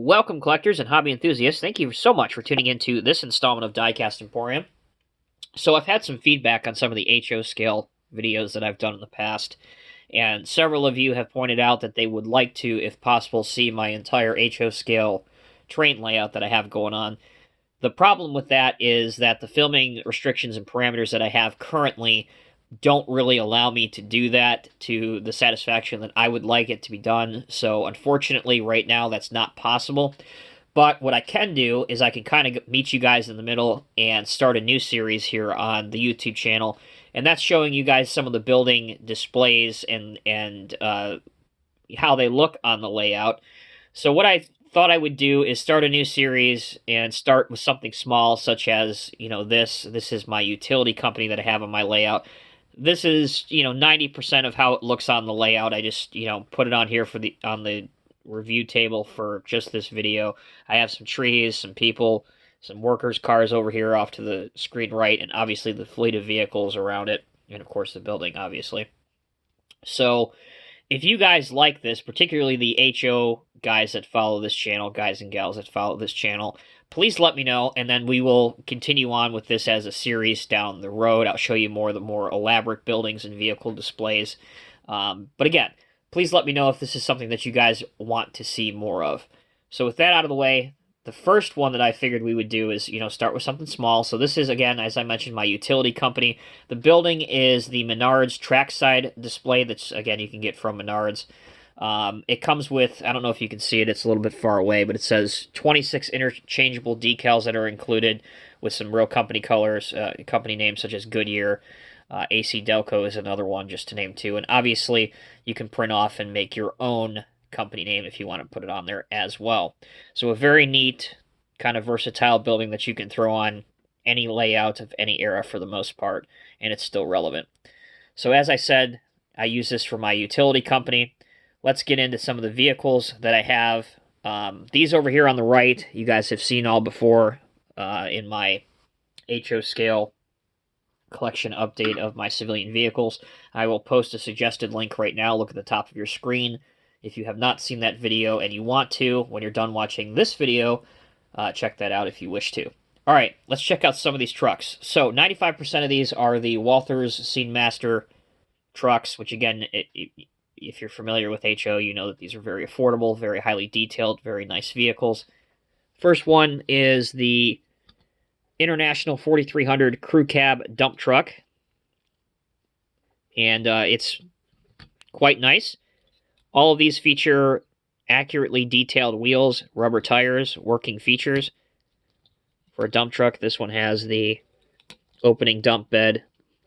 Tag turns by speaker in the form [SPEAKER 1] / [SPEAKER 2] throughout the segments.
[SPEAKER 1] Welcome, collectors and hobby enthusiasts. Thank you so much for tuning into this installment of Diecast Emporium. So I've had some feedback on some of the HO scale videos that I've done in the past, and several of you have pointed out that they would like to, if possible, see my entire HO scale train layout that I have going on. The problem with that is that the filming restrictions and parameters that I have currently don't really allow me to do that to the satisfaction that I would like it to be done. So unfortunately, right now, that's not possible. But what I can do is I can kind of meet you guys in the middle and start a new series here on the YouTube channel. And that's showing you guys some of the building displays and how they look on the layout. So what I thought I would do is start a new series and start with something small, such as, this. This is my utility company that I have on my layout. This is, 90% of how it looks on the layout. I just, put it on here on the review table for just this video. I have some trees, some people, some workers' cars over here off to the screen right, and obviously the fleet of vehicles around it, and of course the building, obviously. So if you guys like this, particularly the HO guys that follow this channel, guys and gals that follow this channel, please let me know, and then we will continue on with this as a series down the road. I'll show you more of the more elaborate buildings and vehicle displays. But again, please let me know if this is something that you guys want to see more of. So with that out of the way, the first one that I figured we would do is, start with something small. So this is, again, as I mentioned, my utility company. The building is the Menards trackside display that's, again, you can get from Menards. It comes with, I don't know if you can see it, it's a little bit far away, but it says 26 interchangeable decals that are included with some real company colors, company names such as Goodyear. AC Delco is another one, just to name two. And obviously, you can print off and make your own company name if you want to put it on there as well. So a very neat, kind of versatile building that you can throw on any layout of any era for the most part, and it's still relevant. So as I said, I use this for my utility company. Let's get into some of the vehicles that I have. These over here on the right, you guys have seen all before in my HO scale collection update of my civilian vehicles. I will post a suggested link right now. Look at the top of your screen. If you have not seen that video and you want to, when you're done watching this video, check that out if you wish to. All right, let's check out some of these trucks. So 95% of these are the Walthers Scene Master trucks, which again, if you're familiar with HO, you know that these are very affordable, very highly detailed, very nice vehicles. First one is the International 4300 Crew Cab dump truck, and it's quite nice. All of these feature accurately detailed wheels, rubber tires, working features. For a dump truck, this one has the opening dump bed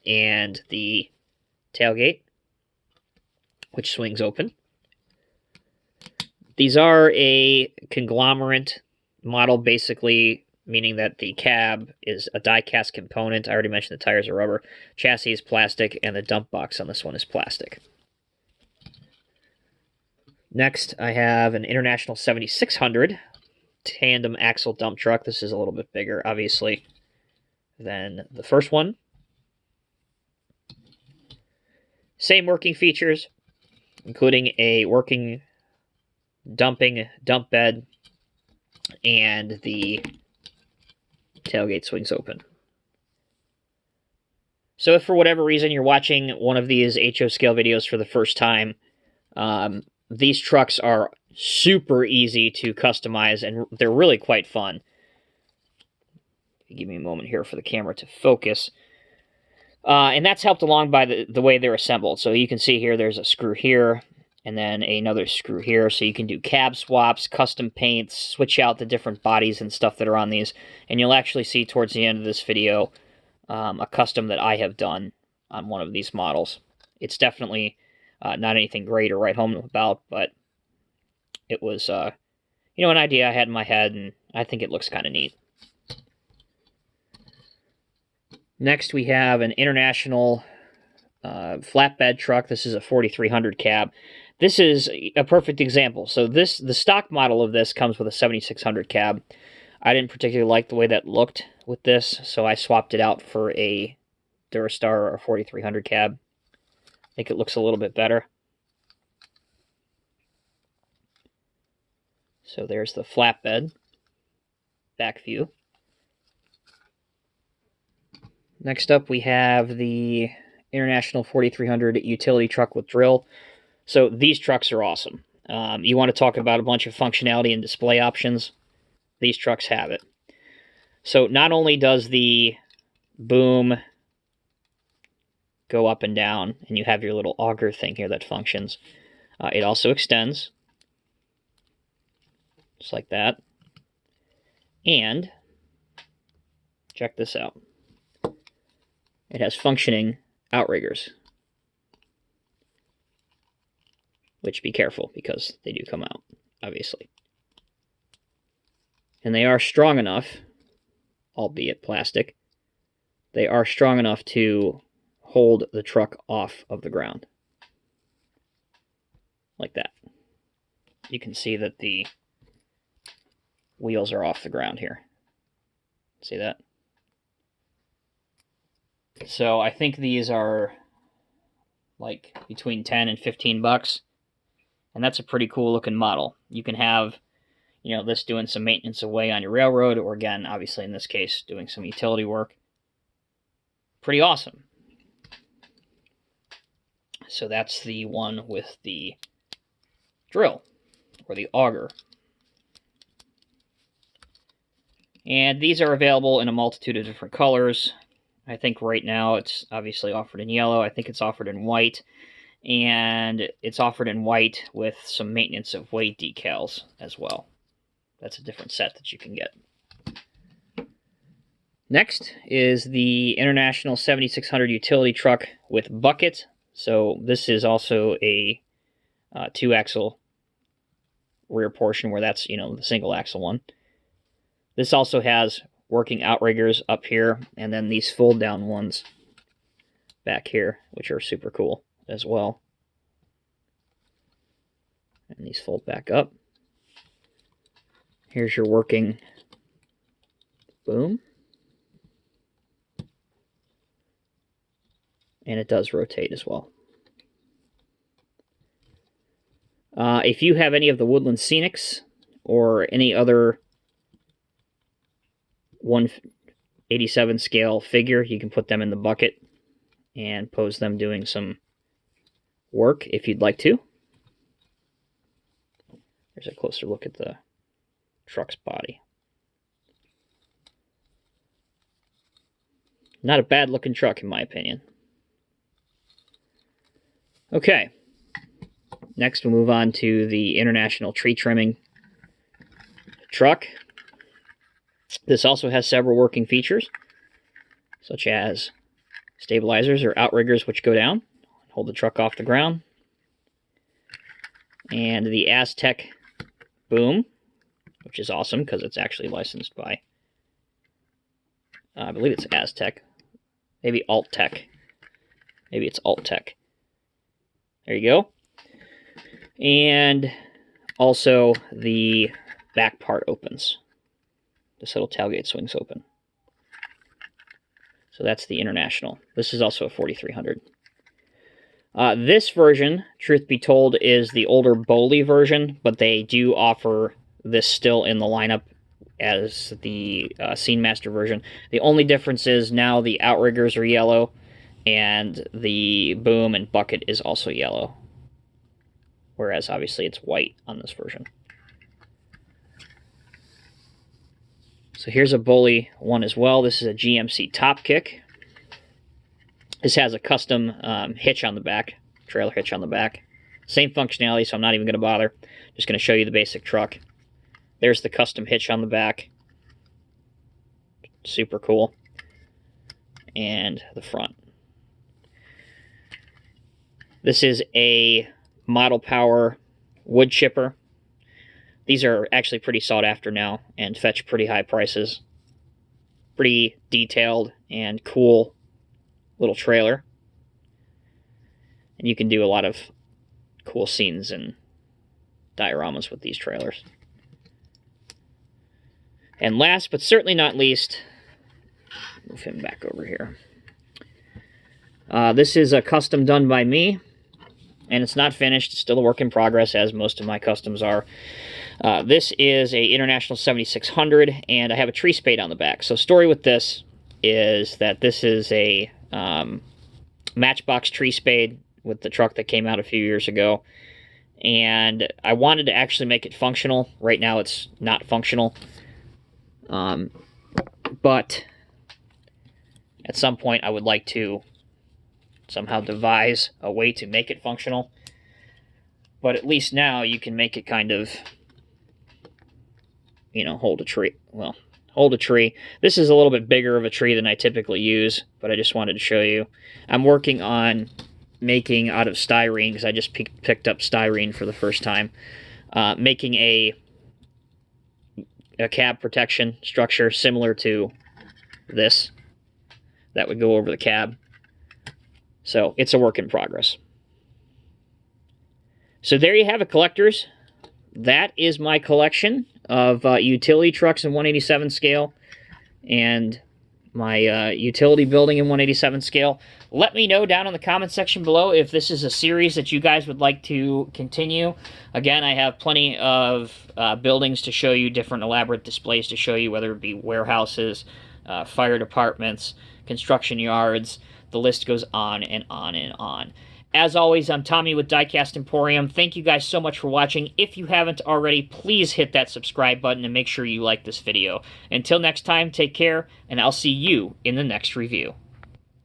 [SPEAKER 1] and the tailgate, which swings open. These are a conglomerate model, basically, meaning that the cab is a die-cast component. I already mentioned the tires are rubber. Chassis is plastic, and the dump box on this one is plastic. Next, I have an International 7600 tandem axle dump truck. This is a little bit bigger, obviously, than the first one. Same working features, including a working dump bed, and the tailgate swings open. So if for whatever reason you're watching one of these HO scale videos for the first time, these trucks are super easy to customize, and they're really quite fun. Give me a moment here for the camera to focus. And that's helped along by the way they're assembled. So you can see here there's a screw here, and then another screw here. So you can do cab swaps, custom paints, switch out the different bodies and stuff that are on these. And you'll actually see towards the end of this video a custom that I have done on one of these models. It's definitely not anything great or write home about, but it was, an idea I had in my head, and I think it looks kind of neat. Next, we have an International flatbed truck. This is a 4300 cab. This is a perfect example. So the stock model of this comes with a 7600 cab. I didn't particularly like the way that looked with this, so I swapped it out for a Durastar or 4300 cab. I think it looks a little bit better. So there's the flatbed back view. Next up, we have the International 4300 utility truck with drill. So these trucks are awesome. You want to talk about a bunch of functionality and display options, these trucks have it. So not only does the boom go up and down, and you have your little auger thing here that functions, it also extends, just like that. And check this out. It has functioning outriggers, which be careful because they do come out, obviously. And they are strong enough, albeit plastic, they are strong enough to hold the truck off of the ground. Like that. You can see that the wheels are off the ground here. See that? So I think these are like between 10 and 15 bucks. And that's a pretty cool looking model. You can have, you know, this doing some maintenance away on your railroad, or again, obviously in this case, doing some utility work. Pretty awesome. So that's the one with the drill, or the auger. And these are available in a multitude of different colors. I think right now it's obviously offered in yellow. I think it's offered in white. And it's offered in white with some maintenance of weight decals as well. That's a different set that you can get. Next is the International 7600 utility truck with bucket. So this is also a 2-axle rear portion, where that's, you know, the single axle one. This also has working outriggers up here, and then these fold down ones back here, which are super cool as well. And these fold back up. Here's your working boom. And it does rotate as well. If you have any of the Woodland Scenics or any other 1/87 scale figure, you can put them in the bucket and pose them doing some work if you'd like to. There's a closer look at the truck's body. Not a bad looking truck in my opinion. Okay, next we'll move on to the International tree trimming truck. This also has several working features, such as stabilizers or outriggers which go down, hold the truck off the ground, and the Aztec boom, which is awesome because it's actually licensed by, I believe it's Aztec, maybe Alt-Tech. Maybe it's Alt-Tech. There you go. And also the back part opens. This little tailgate swings open. So that's the International. This is also a 4300. This version, truth be told, is the older Boley version, but they do offer this still in the lineup as the Scene Master version. The only difference is now the outriggers are yellow, and the boom and bucket is also yellow. Whereas, obviously, it's white on this version. So here's a Boley one as well. This is a GMC top kick. This has a custom hitch on the back, trailer hitch on the back. Same functionality, so I'm not even going to bother. Just going to show you the basic truck. There's the custom hitch on the back. Super cool. And the front. This is a Model Power wood chipper. These are actually pretty sought after now and fetch pretty high prices. Pretty detailed and cool little trailer. And you can do a lot of cool scenes and dioramas with these trailers. And last but certainly not least, move him back over here. This is a custom done by me, and it's not finished. It's still a work in progress, as most of my customs are. This is a International 7600, and I have a tree spade on the back. So story with this is that this is a Matchbox tree spade with the truck that came out a few years ago. And I wanted to actually make it functional. Right now it's not functional. But at some point I would like to somehow devise a way to make it functional. But at least now you can make it kind of, you know, hold a tree. Well, hold a tree. This is a little bit bigger of a tree than I typically use, but I just wanted to show you. I'm working on making out of styrene, because I just picked up styrene for the first time, making a cab protection structure similar to this that would go over the cab. So it's a work in progress. So there you have it, collectors. That is my collection of utility trucks in 187 scale and my utility building in 187 scale. Let me know down in the comment section below if this is a series that you guys would like to continue. Again, I have plenty of buildings to show you, different elaborate displays to show you, whether it be warehouses, fire departments, construction yards. The list goes on and on and on. As always, I'm Tommy with Diecast Emporium. Thank you guys so much for watching. If you haven't already, please hit that subscribe button and make sure you like this video. Until next time, take care, and I'll see you in the next review.